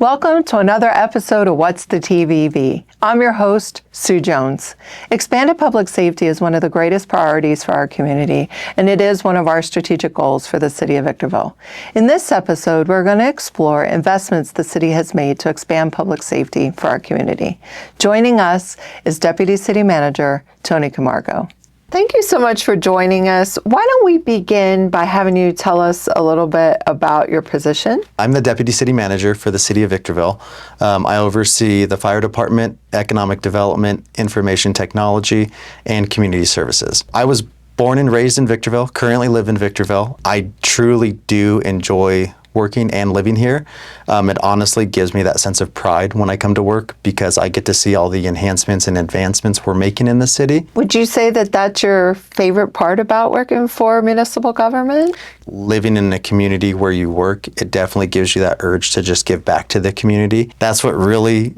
Welcome to another episode of What's the TVV. I'm your host, Sue Jones. Expanded public safety is one of the greatest priorities for our community, and it is one of our strategic goals for the City of Victorville. In this episode, we're going to explore investments the city has made to expand public safety for our community. Joining us is Deputy City Manager Tony Camargo. Thank you so much for joining us. Why don't we begin by having you tell us a little bit about your position? I'm the Deputy City Manager for the City of Victorville. I oversee the Fire Department, Economic Development, Information Technology, and Community Services. I was born and raised in Victorville, currently live in Victorville. I truly do enjoy working and living here. It honestly gives me that sense of pride when I come to work because I get to see all the enhancements and advancements we're making in the city. Would you say that that's your favorite part about working for municipal government? Living in a community where you work, it definitely gives you that urge to just give back to the community. That's what really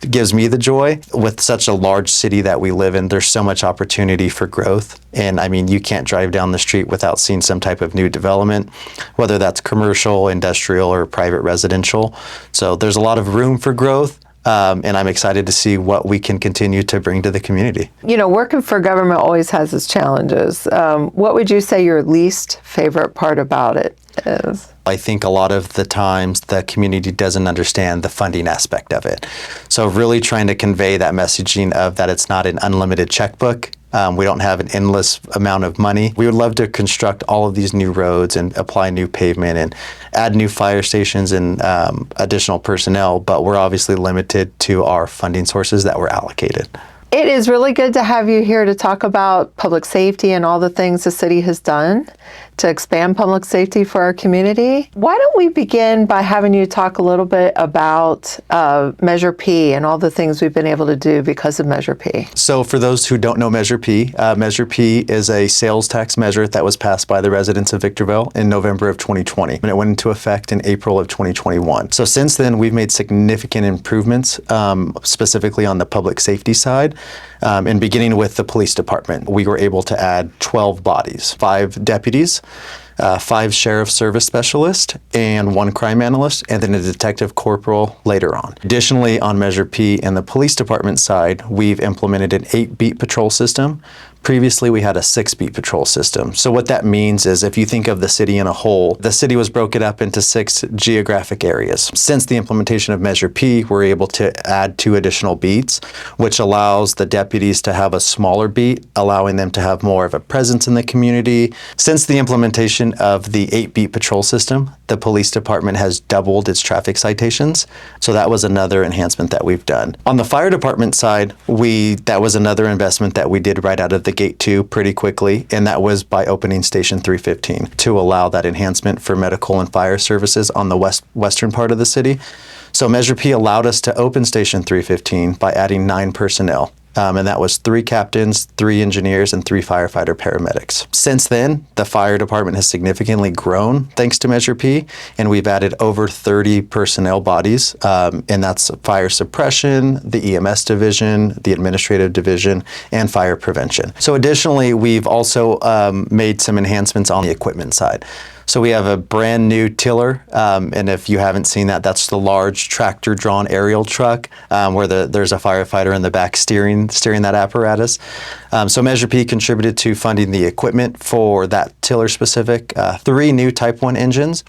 gives me the joy. With such a large city that we live in, there's so much opportunity for growth. And I mean, you can't drive down the street without seeing some type of new development, whether that's commercial, industrial, or private residential. So there's a lot of room for growth. And I'm excited to see what we can continue to bring to the community. You know, working for government always has its challenges. What would you say your least favorite part about it is? I think a lot of the times the community doesn't understand the funding aspect of it. So really trying to convey that messaging of that it's not an unlimited checkbook. We don't have an endless amount of money. We would love to construct all of these new roads and apply new pavement and add new fire stations and additional personnel, but we're obviously limited to our funding sources that were allocated. It is really good to have you here to talk about public safety and all the things the city has done to expand public safety for our community. Why don't we begin by having you talk a little bit about Measure P and all the things we've been able to do because of Measure P. So for those who don't know Measure P is a sales tax measure that was passed by the residents of Victorville in November of 2020, and it went into effect in April of 2021. So since then, we've made significant improvements, specifically on the public safety side. And beginning with the police department, we were able to add 12 bodies, 5 deputies, 5 sheriff service specialists, and 1 crime analyst, and then a detective corporal later on. Additionally, on Measure P and the police department side, we've implemented an 8-beat patrol system. Previously, we had a 6-beat patrol system. So what that means is if you think of the city in a whole, the city was broken up into 6 geographic areas. Since the implementation of Measure P, we're able to add 2 additional beats, which allows the deputies to have a smaller beat, allowing them to have more of a presence in the community. Since the implementation of the 8-beat patrol system, the police department has doubled its traffic citations. So that was another enhancement that we've done. On the fire department side, that was another investment that we did right out of the gate 2 pretty quickly, and that was by opening Station 315 to allow that enhancement for medical and fire services on the western part of the city. So Measure P allowed us to open Station 315 by adding 9 personnel. And that was 3 captains, 3 engineers, and 3 firefighter paramedics. Since then, the fire department has significantly grown thanks to Measure P, and we've added over 30 personnel bodies, and that's fire suppression, the EMS division, the administrative division, and fire prevention. So additionally, we've also made some enhancements on the equipment side. So we have a brand new tiller, and if you haven't seen that, that's the large tractor-drawn aerial truck where there's a firefighter in the back steering that apparatus. So Measure P contributed to funding the equipment for that tiller specific, 3 new Type 1 engines,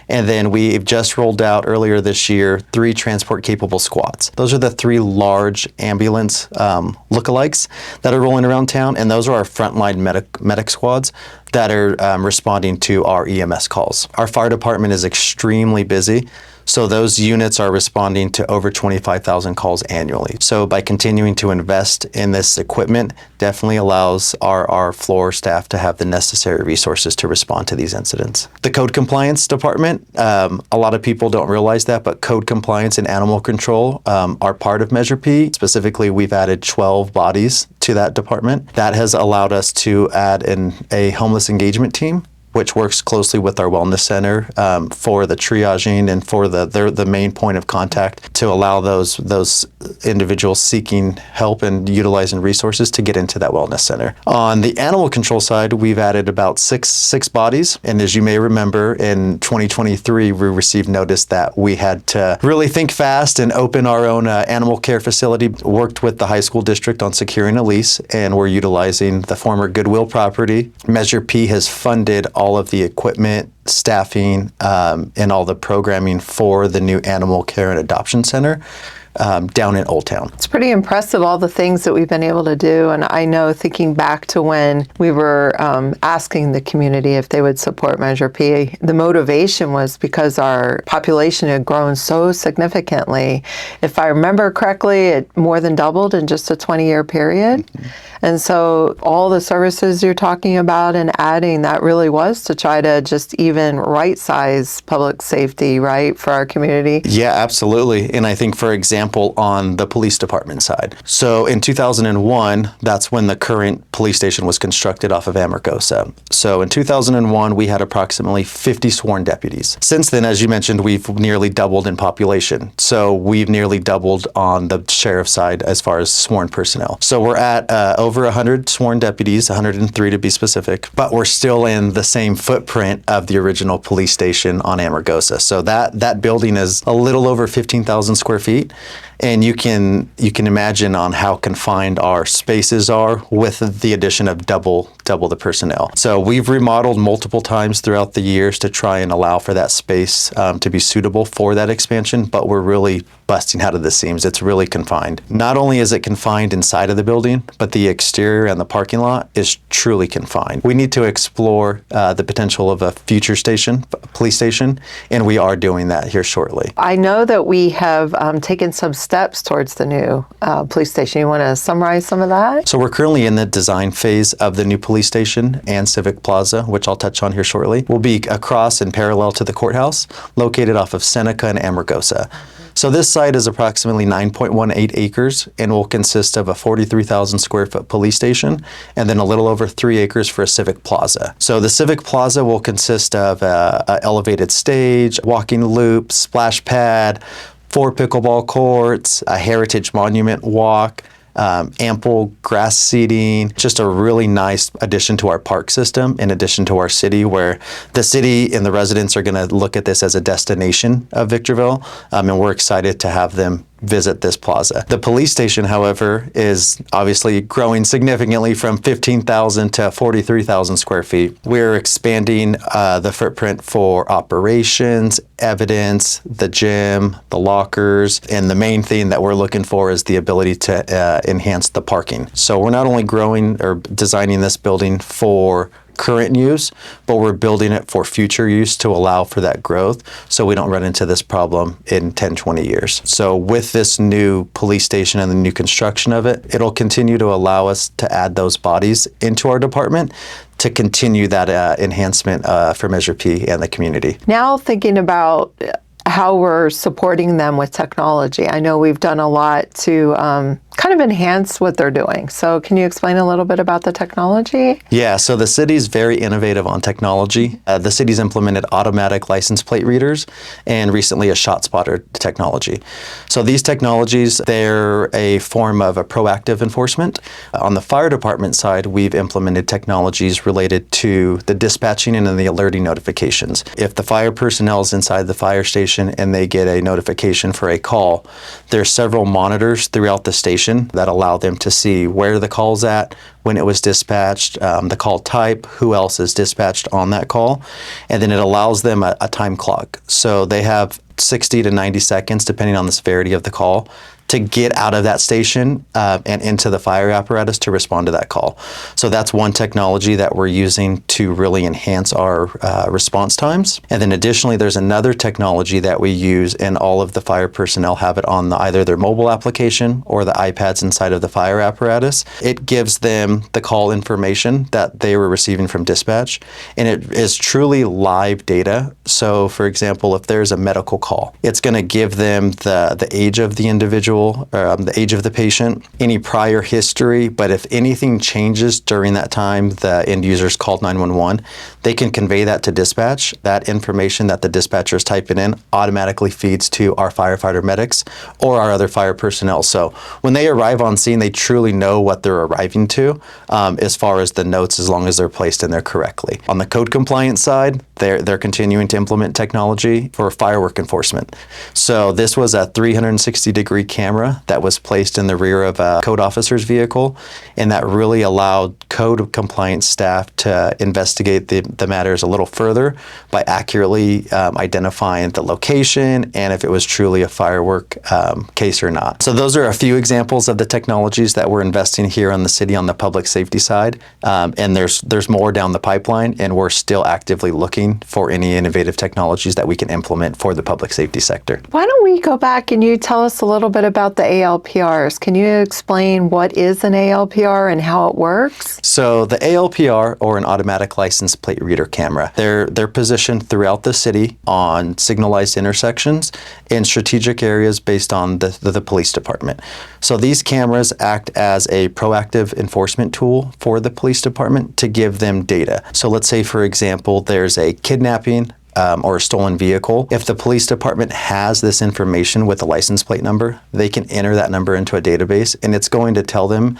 and then we've just rolled out earlier this year 3 transport-capable squads. Those are the 3 large ambulance lookalikes that are rolling around town, and those are our frontline medic squads that are responding to our EMS calls. Our fire department is extremely busy, so those units are responding to over 25,000 calls annually. So by continuing to invest in this equipment, definitely allows our floor staff to have the necessary resources to respond to these incidents. The code compliance department, a lot of people don't realize that, but code compliance and animal control are part of Measure P. Specifically, we've added 12 bodies to that department. That has allowed us to add a homeless engagement team, which works closely with our wellness center for the triaging and for the main point of contact to allow those individuals seeking help and utilizing resources to get into that wellness center. On the animal control side, we've added about six bodies. And as you may remember, in 2023, we received notice that we had to really think fast and open our own animal care facility. Worked with the high school district on securing a lease, and we're utilizing the former Goodwill property. Measure P has funded all of the equipment, staffing, and all the programming for the new animal care and adoption center down in Old Town. It's pretty impressive, all the things that we've been able to do. And I know, thinking back to when we were asking the community if they would support Measure P, the motivation was because our population had grown so significantly. If I remember correctly, it more than doubled in just a 20-year period. Mm-hmm. And so all the services you're talking about and adding, that really was to try to just even right-size public safety, right, for our community? Yeah, absolutely. And I think, for example, on the police department side. So in 2001, that's when the current police station was constructed off of Amargosa. So in 2001, we had approximately 50 sworn deputies. Since then, as you mentioned, we've nearly doubled in population. So we've nearly doubled on the sheriff's side as far as sworn personnel. So we're at over 100 sworn deputies, 103 to be specific, but we're still in the same footprint of the original police station on Amargosa. So that building is a little over 15,000 square feet. And you can imagine on how confined our spaces are with the addition of double the personnel. So we've remodeled multiple times throughout the years to try and allow for that space to be suitable for that expansion, but we're really busting out of the seams. It's really confined. Not only is it confined inside of the building, but the exterior and the parking lot is truly confined. We need to explore the potential of a future police station, and we are doing that here shortly. I know that we have taken some steps towards the new police station. You want to summarize some of that? So we're currently in the design phase of the new police station and Civic Plaza, which I'll touch on here shortly. We'll be across and parallel to the courthouse, located off of Seneca and Amargosa. So this site is approximately 9.18 acres and will consist of a 43,000 square foot police station and then a little over 3 acres for a Civic Plaza. So the Civic Plaza will consist of a elevated stage, walking loop, splash pad, 4 pickleball courts, a heritage monument walk, ample grass seating, just a really nice addition to our park system in addition to our city, where the city and the residents are going to look at this as a destination of Victorville, and we're excited to have them visit this plaza. The police station, however, is obviously growing significantly from 15,000 to 43,000 square feet. We're expanding the footprint for operations, evidence, the gym, the lockers, and the main thing that we're looking for is the ability to enhance the parking. So we're not only growing or designing this building for current use, but we're building it for future use to allow for that growth so we don't run into this problem in 10, 20 years. So with this new police station and the new construction of it, it'll continue to allow us to add those bodies into our department to continue that enhancement for Measure P and the community. Now thinking about how we're supporting them with technology. I know we've done a lot to kind of enhance what they're doing. So can you explain a little bit about the technology? Yeah, so the city's very innovative on technology. The city's implemented automatic license plate readers and recently a shot spotter technology. So these technologies, they're a form of a proactive enforcement. On the fire department side, we've implemented technologies related to the dispatching and the alerting notifications. If the fire personnel is inside the fire station and they get a notification for a call, there's several monitors throughout the station that allow them to see where the call's at, when it was dispatched, the call type, who else is dispatched on that call, and then it allows them a time clock. So they have 60 to 90 seconds, depending on the severity of the call, to get out of that station and into the fire apparatus to respond to that call. So that's one technology that we're using to really enhance our response times. And then additionally, there's another technology that we use, and all of the fire personnel have it on either their mobile application or the iPads inside of the fire apparatus. It gives them the call information that they were receiving from dispatch, and it is truly live data. So for example, if there's a medical call, it's going to give them the age of the individual, individual, the age of the patient, any prior history, but if anything changes during that time the end user's called 911, they can convey that to dispatch. That information that the dispatcher is typing in automatically feeds to our firefighter medics or our other fire personnel. So when they arrive on scene, they truly know what they're arriving to as far as the notes, as long as they're placed in there correctly. On the code compliance side, they're continuing to implement technology for firework enforcement. So this was a 360-degree camera that was placed in the rear of a code officer's vehicle, and that really allowed code compliance staff to investigate the matters a little further by accurately identifying the location and if it was truly a firework case or not. So those are a few examples of the technologies that we're investing here on the city on the public safety side, and there's more down the pipeline, and we're still actively looking for any innovative technologies that we can implement for the public safety sector. Why don't we go back and you tell us a little bit about the ALPRs? Can you explain what is an ALPR and how it works? So the ALPR, or an automatic license plate reader camera, they're positioned throughout the city on signalized intersections in strategic areas based on the police department. So these cameras act as a proactive enforcement tool for the police department to give them data. So let's say, for example, there's a kidnapping or a stolen vehicle. If the police department has this information with the license plate number, they can enter that number into a database, and it's going to tell them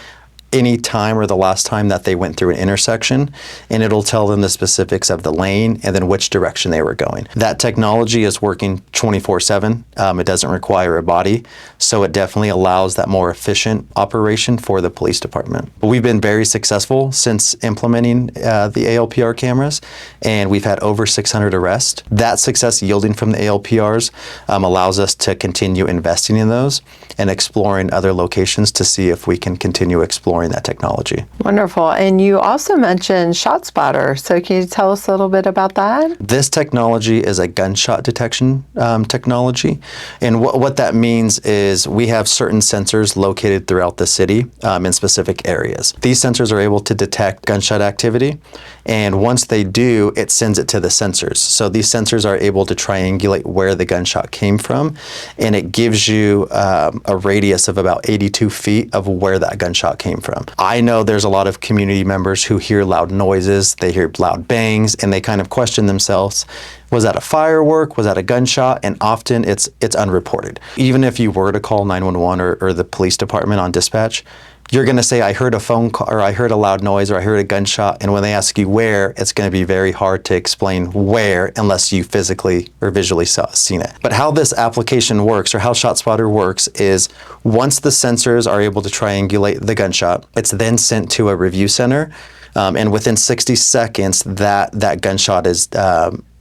any time or the last time that they went through an intersection, and it'll tell them the specifics of the lane and then which direction they were going. That technology is working 24/7. It doesn't require a body, so it definitely allows that more efficient operation for the police department. We've been very successful since implementing the ALPR cameras, and we've had over 600 arrests. That success yielding from the ALPRs allows us to continue investing in those and exploring other locations to see if we can continue exploring that technology. Wonderful. And you also mentioned ShotSpotter. So can you tell us a little bit about that? This technology is a gunshot detection technology. And what that means is we have certain sensors located throughout the city in specific areas. These sensors are able to detect gunshot activity. And once they do, it sends it to the sensors. So these sensors are able to triangulate where the gunshot came from, and it gives you a radius of about 82 feet of where that gunshot came from. I know there's a lot of community members who hear loud noises, they hear loud bangs, and they kind of question themselves, was that a firework? Was that a gunshot? And often it's unreported. Even if you were to call 911 or the police department on dispatch, you're going to say, I heard a phone call, or I heard a loud noise, or I heard a gunshot. And when they ask you where, it's going to be very hard to explain where unless you physically or visually seen it. But how this application works, or how ShotSpotter works, is once the sensors are able to triangulate the gunshot, it's then sent to a review center. And within 60 seconds, that gunshot is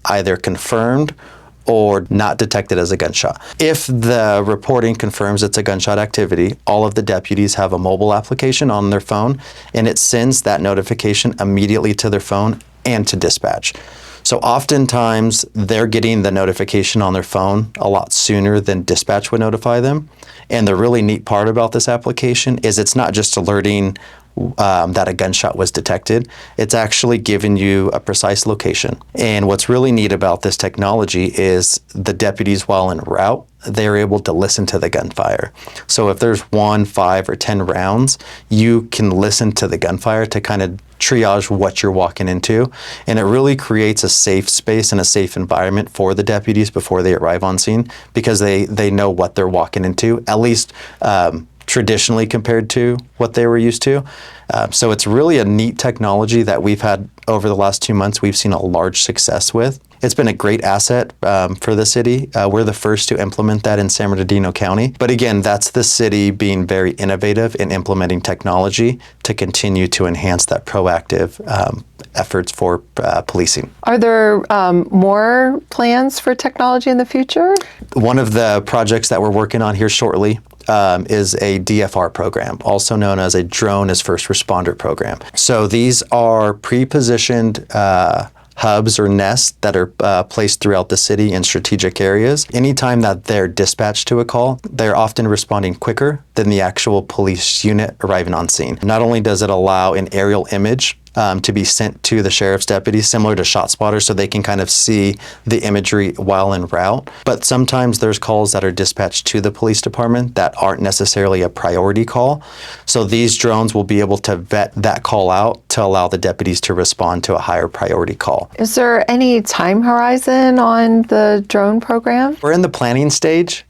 either confirmed or not detected as a gunshot. If the reporting confirms it's a gunshot activity, all of the deputies have a mobile application on their phone, and it sends that notification immediately to their phone and to dispatch. So oftentimes they're getting the notification on their phone a lot sooner than dispatch would notify them. And the really neat part about this application is it's not just alerting that a gunshot was detected. It's actually giving you a precise location. And what's really neat about this technology is the deputies, while en route, they're able to listen to the gunfire. So if there's 1, 5, or 10 rounds, you can listen to the gunfire to kind of triage what you're walking into. And it really creates a safe space and a safe environment for the deputies before they arrive on scene, because they know what they're walking into, at least traditionally compared to what they were used to. So it's really a neat technology that we've had over the last 2 months. We've seen a large success with. It's been a great asset for the city. We're the first to implement that in San Bernardino County. But again, that's the city being very innovative in implementing technology to continue to enhance that proactive efforts for policing. Are there more plans for technology in the future? One of the projects that we're working on here shortly is a DFR program, also known as a Drone as First Responder program. So these are pre-positioned hubs or nests that are placed throughout the city in strategic areas. Anytime that they're dispatched to a call, they're often responding quicker than the actual police unit arriving on scene. Not only does it allow an aerial image to be sent to the sheriff's deputies, similar to ShotSpotter, so they can kind of see the imagery while en route. But sometimes there's calls that are dispatched to the police department that aren't necessarily a priority call. So these drones will be able to vet that call out to allow the deputies to respond to a higher priority call. Is there any time horizon on the drone program? We're in the planning stage.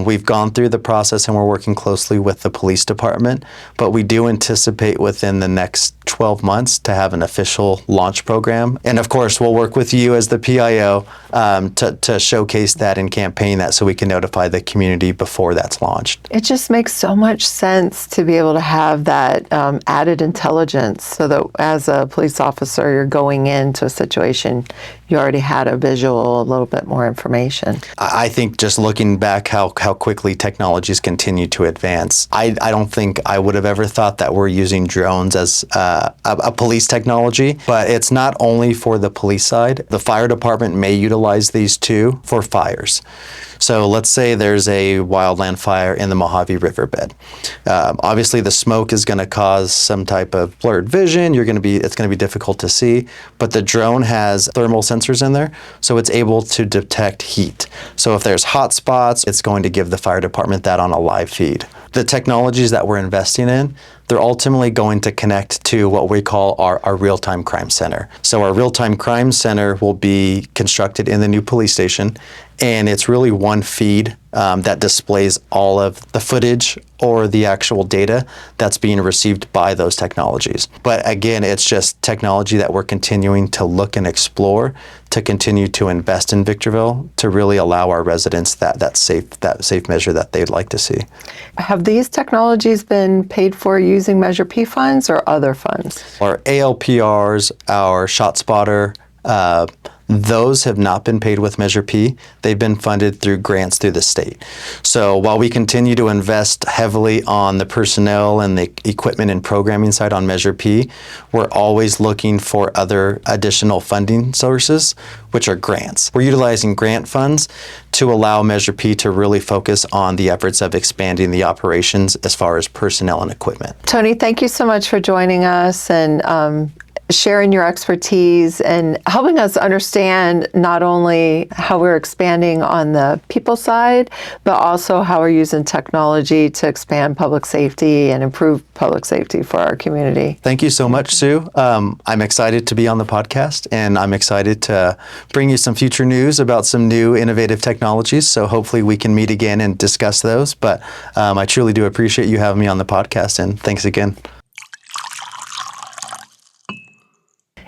We've gone through the process and we're working closely with the police department, but we do anticipate within the next 12 months to have an official launch program. And of course, we'll work with you as the PIO to showcase that and campaign that so we can notify the community before that's launched. It just makes so much sense to be able to have that added intelligence so that as a police officer, you're going into a situation, you already had a visual, a little bit more information. I think just looking back how quickly technologies continue to advance, I don't think I would have ever thought that we're using drones as a police technology, but it's not only for the police side. The fire department may utilize these too for fires. So let's say there's a wildland fire in the Mojave Riverbed. Obviously, the smoke is going to cause some type of blurred vision. It's going to be difficult to see, but the drone has thermal sensors in there, so it's able to detect heat. So if there's hot spots, it's going to give the fire department that on a live feed. The technologies that we're investing in, they're ultimately going to connect to what we call our real-time crime center. So our real-time crime center will be constructed in the new police station, and it's really one feed that displays all of the footage or the actual data that's being received by those technologies. But again, it's just technology that we're continuing to look and explore to continue to invest in Victorville to really allow our residents that safe measure that they'd like to see. Have these technologies been paid for using Measure P funds or other funds? Our ALPRs, our ShotSpotter, those have not been paid with Measure P. They've been funded through grants through the state. So while we continue to invest heavily on the personnel and the equipment and programming side on Measure P, we're always looking for other additional funding sources, which are grants. We're utilizing grant funds to allow Measure P to really focus on the efforts of expanding the operations as far as personnel and equipment. Tony, thank you so much for joining us and sharing your expertise and helping us understand not only how we're expanding on the people side, but also how we're using technology to expand public safety and improve public safety for our community. Thank you so much, Sue. I'm excited to be on the podcast, and I'm excited to bring you some future news about some new innovative technologies. So hopefully we can meet again and discuss those. But I truly do appreciate you having me on the podcast, and thanks again.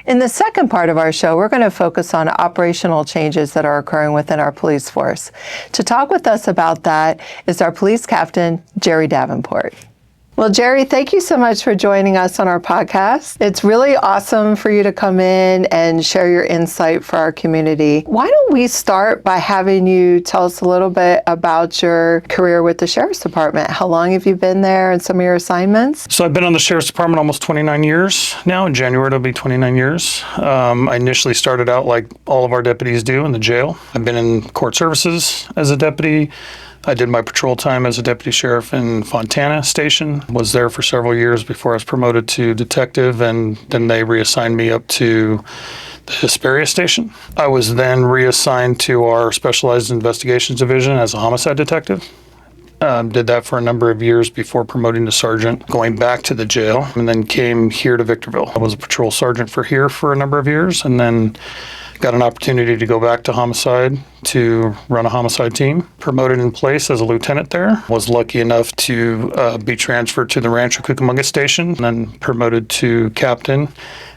In the second part of our show, we're going to focus on operational changes that are occurring within our police force. To talk with us about that is our police captain, Jerry Davenport. Well, Jerry, thank you so much for joining us on our podcast. It's really awesome for you to come in and share your insight for our community. Why don't we start by having you tell us a little bit about your career with the Sheriff's Department? How long have you been there and some of your assignments? So I've been on the Sheriff's Department almost 29 years now. In January, it'll be 29 years. I initially started out like all of our deputies do in the jail. I've been in court services as a deputy. I did my patrol time as a deputy sheriff in Fontana Station. Was there for several years before I was promoted to detective, and then they reassigned me up to the Hesperia Station. I was then reassigned to our Specialized Investigations Division as a homicide detective. Did that for a number of years before promoting to sergeant, going back to the jail, and then came here to Victorville. I was a patrol sergeant for here for a number of years, and then got an opportunity to go back to homicide to run a homicide team. Promoted in place as a lieutenant there. Was lucky enough to be transferred to the Rancho Cucamonga Station, and then promoted to captain,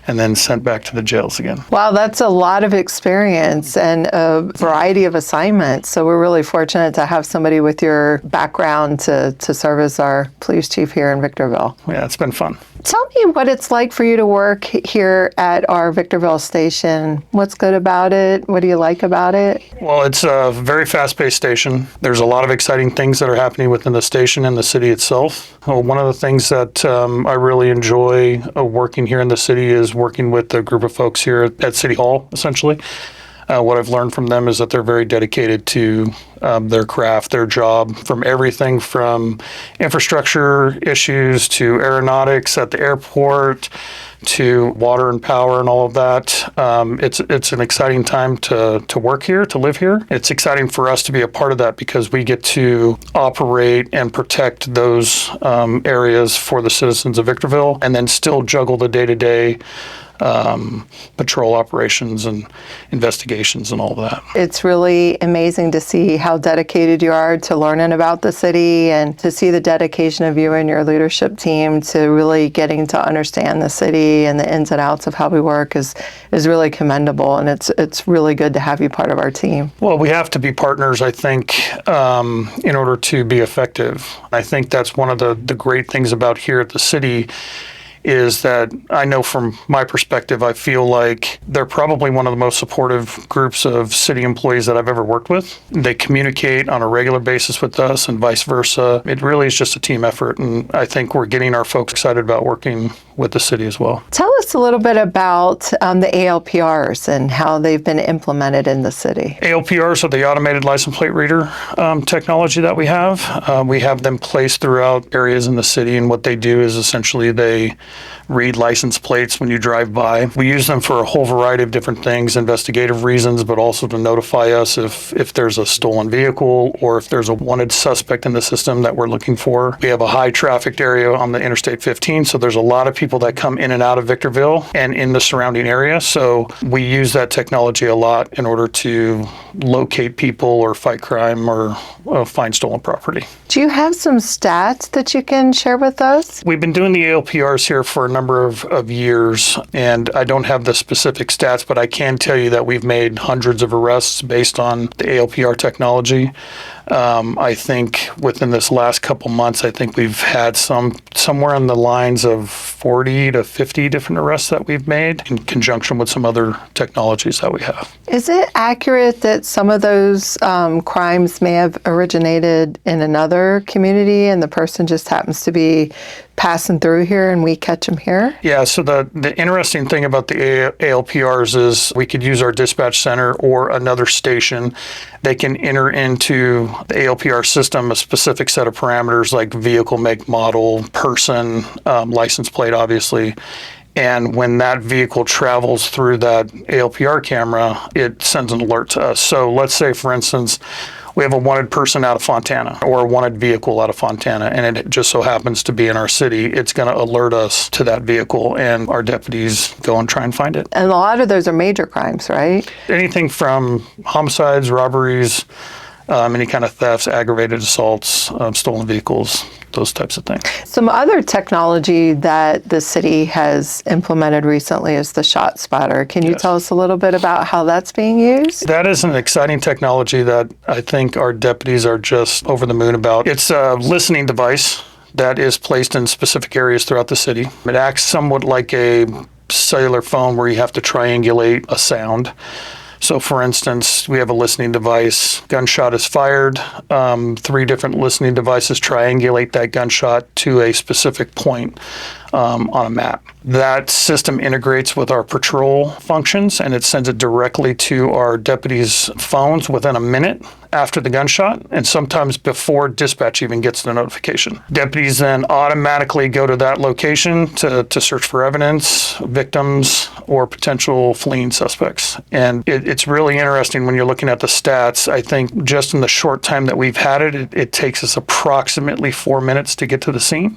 and then sent back to the jails again. Wow, that's a lot of experience and a variety of assignments. So we're really fortunate to have somebody with your background to serve as our police chief here in Victorville. Yeah, it's been fun. Tell me what it's like for you to work here at our Victorville station. What's good about it? What do you like about it? Well, it's a very fast-paced station. There's a lot of exciting things that are happening within the station and the city itself. One of the things that I really enjoy working here in the city is working with a group of folks here at City Hall, essentially. What I've learned from them is that they're very dedicated to their craft, their job, from everything from infrastructure issues to aeronautics at the airport to water and power and all of that. It's an exciting time to work here, to live here. It's exciting for us to be a part of that because we get to operate and protect those areas for the citizens of Victorville and then still juggle the day-to-day patrol operations and investigations and all of that. It's really amazing to see how dedicated you are to learning about the city and to see the dedication of you and your leadership team to really getting to understand the city and the ins and outs of how we work is really commendable, and it's really good to have you part of our team. Well, we have to be partners, I think, in order to be effective. I think that's one of the great things about here at the city is that I know from my perspective, I feel like they're probably one of the most supportive groups of city employees that I've ever worked with. They communicate on a regular basis with us and vice versa. It really is just a team effort, and I think we're getting our folks excited about working with the city as well. Tell us a little bit about the ALPRs and how they've been implemented in the city. ALPRs are the automated license plate reader technology that we have. We have them placed throughout areas in the city, and what they do is essentially they read license plates when you drive by. We use them for a whole variety of different things, investigative reasons, but also to notify us if there's a stolen vehicle or if there's a wanted suspect in the system that we're looking for. We have a high trafficked area on the Interstate 15, so there's a lot of people that come in and out of Victorville and in the surrounding area. So we use that technology a lot in order to locate people or fight crime or find stolen property. Do you have some stats that you can share with us? We've been doing the ALPRs here for a number of years, and I don't have the specific stats, but I can tell you that we've made hundreds of arrests based on the ALPR technology. I think within this last couple months, I think we've had somewhere in the lines of 40 to 50 different arrests that we've made in conjunction with some other technologies that we have. Is it accurate that some of those crimes may have originated in another community and the person just happens to be passing through here and we catch them here? Yeah, so the interesting thing about the ALPRs is we could use our dispatch center or another station. They can enter into the ALPR system a specific set of parameters like vehicle, make, model, person, license plate, obviously. And when that vehicle travels through that ALPR camera, it sends an alert to us. So let's say, for instance, we have a wanted person out of Fontana or a wanted vehicle out of Fontana, and it just so happens to be in our city. It's going to alert us to that vehicle, and our deputies go and try and find it. And a lot of those are major crimes, right? Anything from homicides, robberies, any kind of thefts, aggravated assaults, stolen vehicles, those types of things. Some other technology that the city has implemented recently is the shot spotter. Can you tell us a little bit about how that's being used? That is an exciting technology that I think our deputies are just over the moon about. It's a listening device that is placed in specific areas throughout the city. It acts somewhat like a cellular phone where you have to triangulate a sound. So for instance, we have a listening device, gunshot is fired, 3 different listening devices triangulate that gunshot to a specific point on a map. That system integrates with our patrol functions and it sends it directly to our deputies' phones within a minute after the gunshot and sometimes before dispatch even gets the notification. Deputies then automatically go to that location to search for evidence, victims, or potential fleeing suspects. And it's really interesting when you're looking at the stats. I think just in the short time that we've had it takes us approximately 4 minutes to get to the scene.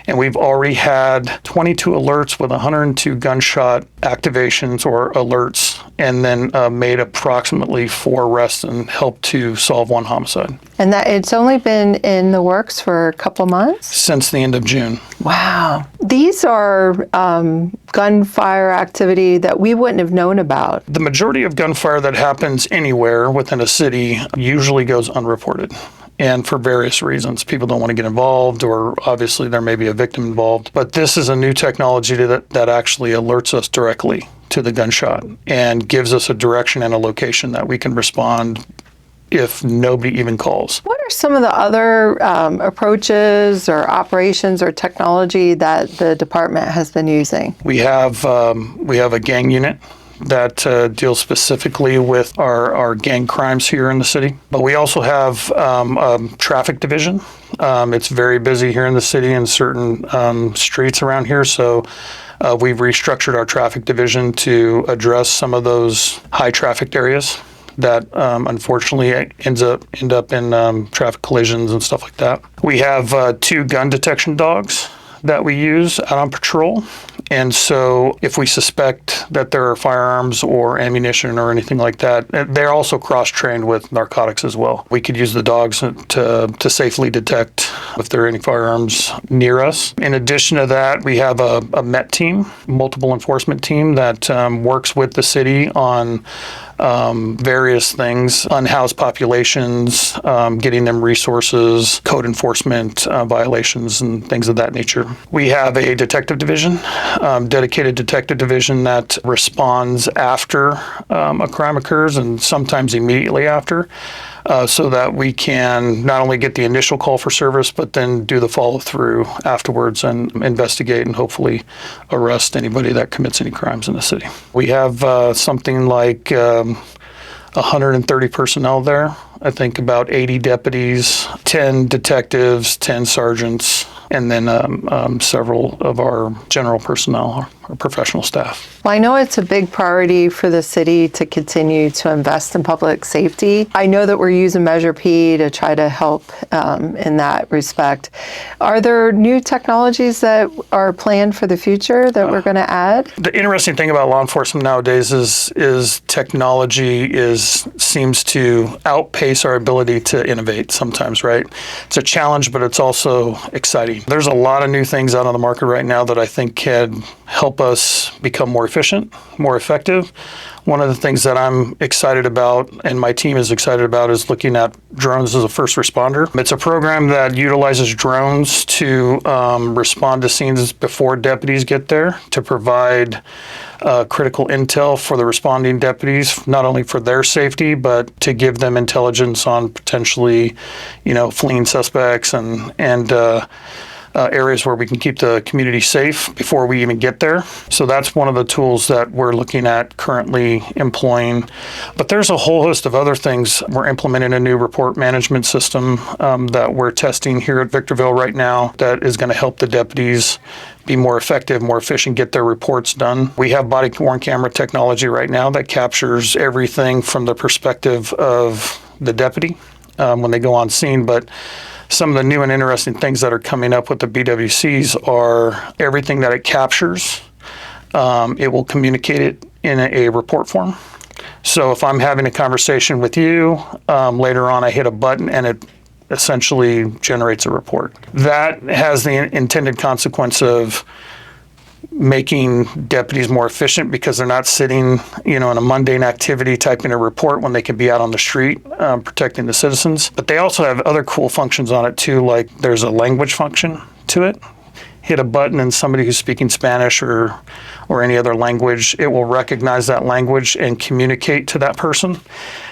And we've already had 22 alerts with 102 gunshot activations or alerts, and then made approximately 4 arrests and helped to solve 1 homicide. And that it's only been in the works for a couple months? Since the end of June. Wow. These are gunfire activity that we wouldn't have known about. The majority of gunfire that happens anywhere within a city usually goes unreported. And for various reasons, people don't want to get involved, or obviously there may be a victim involved. But this is a new technology that actually alerts us directly to the gunshot and gives us a direction and a location that we can respond if nobody even calls. What are some of the other approaches or operations or technology that the department has been using? We have a gang unit that deals specifically with our gang crimes here in the city. But we also have a traffic division. It's very busy here in the city in certain streets around here, so we've restructured our traffic division to address some of those high trafficked areas that unfortunately end up in traffic collisions and stuff like that. We have 2 gun detection dogs that we use out on patrol. And so if we suspect that there are firearms or ammunition or anything like that, they're also cross-trained with narcotics as well. We could use the dogs to safely detect if there are any firearms near us. In addition to that, we have a MET team, multiple enforcement team that works with the city on various things, unhoused populations, getting them resources, code enforcement violations, and things of that nature. We have a detective division, dedicated detective division that responds after a crime occurs and sometimes immediately after, so that we can not only get the initial call for service, but then do the follow-through afterwards and investigate and hopefully arrest anybody that commits any crimes in the city. We have something like 130 personnel there. I think about 80 deputies, 10 detectives, 10 sergeants, and then several of our general personnel, our professional staff. Well, I know it's a big priority for the city to continue to invest in public safety. I know that we're using Measure P to try to help in that respect. Are there new technologies that are planned for the future that we're going to add? The interesting thing about law enforcement nowadays is technology seems to outpace our ability to innovate sometimes, right? It's a challenge, but it's also exciting. There's a lot of new things out on the market right now that I think can help us become more efficient, more effective. One of the things that I'm excited about and my team is excited about is looking at drones as a first responder. It's a program that utilizes drones to respond to scenes before deputies get there, to provide critical intel for the responding deputies, not only for their safety, but to give them intelligence on potentially, fleeing suspects and areas where we can keep the community safe before we even get there. So that's one of the tools that we're looking at currently employing. But there's a whole host of other things. We're implementing a new report management system that we're testing here at Victorville right now that is going to help the deputies be more effective, more efficient, get their reports done. We have body-worn camera technology right now that captures everything from the perspective of the deputy when they go on scene. But some of the new and interesting things that are coming up with the BWCs are everything that it captures, it will communicate it in a report form. So if I'm having a conversation with you, later on I hit a button and it essentially generates a report. That has the intended consequence of making deputies more efficient because they're not sitting, in a mundane activity typing a report when they can be out on the street protecting the citizens. But they also have other cool functions on it too, like there's a language function to it. Hit a button and somebody who's speaking Spanish or any other language, it will recognize that language and communicate to that person.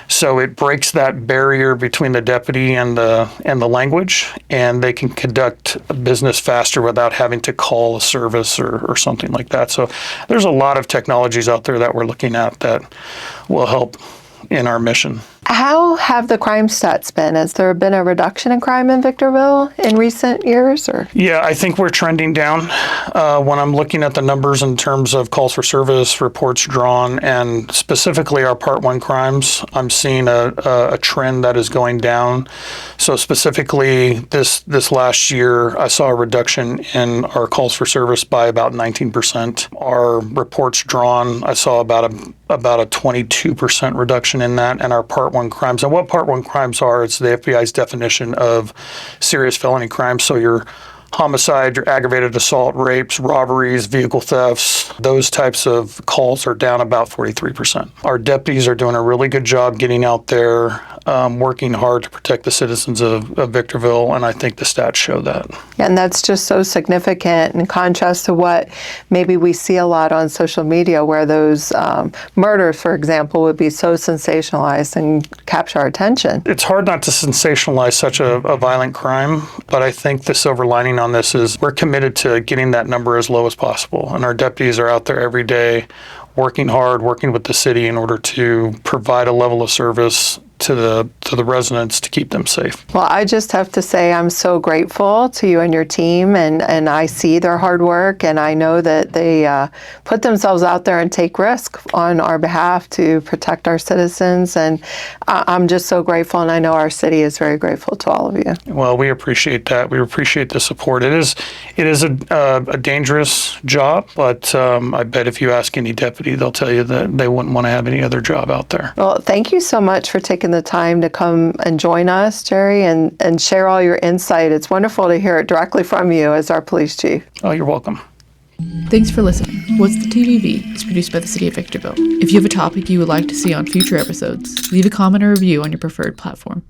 So it breaks that barrier between the deputy and the language, and they can conduct business faster without having to call a service or something like that. So there's a lot of technologies out there that we're looking at that will help in our mission. How have the crime stats been? Has there been a reduction in crime in Victorville in recent years? Yeah, I think we're trending down. When I'm looking at the numbers in terms of calls for service, reports drawn, and specifically our Part 1 crimes, I'm seeing a trend that is going down. So specifically this last year, I saw a reduction in our calls for service by about 19%. Our reports drawn, I saw about a 22% reduction in that, and our Part 1 crimes. And what Part 1 crimes are, it's the FBI's definition of serious felony crimes. So your homicide, your aggravated assault, rapes, robberies, vehicle thefts, those types of calls are down about 43%. Our deputies are doing a really good job getting out there, working hard to protect the citizens of Victorville, and I think the stats show that. And that's just so significant in contrast to what maybe we see a lot on social media, where those murders, for example, would be so sensationalized and capture our attention. It's hard not to sensationalize such a violent crime, but I think the silver lining on this is we're committed to getting that number as low as possible, and our deputies are out there every day working hard, working with the city in order to provide a level of service to the residents to keep them safe. Well, I just have to say I'm so grateful to you and your team, and I see their hard work, and I know that they put themselves out there and take risk on our behalf to protect our citizens, and I'm just so grateful, and I know our city is very grateful to all of you. Well, we appreciate that. We appreciate the support. It is a dangerous job, but I bet if you ask any deputy, they'll tell you that they wouldn't want to have any other job out there. Well, thank you so much for taking the time to come and join us, Jerry, and share all your insight. It's wonderful to hear it directly from you as our police chief. Oh, you're welcome. Thanks for listening. What's the TVV is produced by the City of Victorville. If you have a topic you would like to see on future episodes, leave a comment or review on your preferred platform.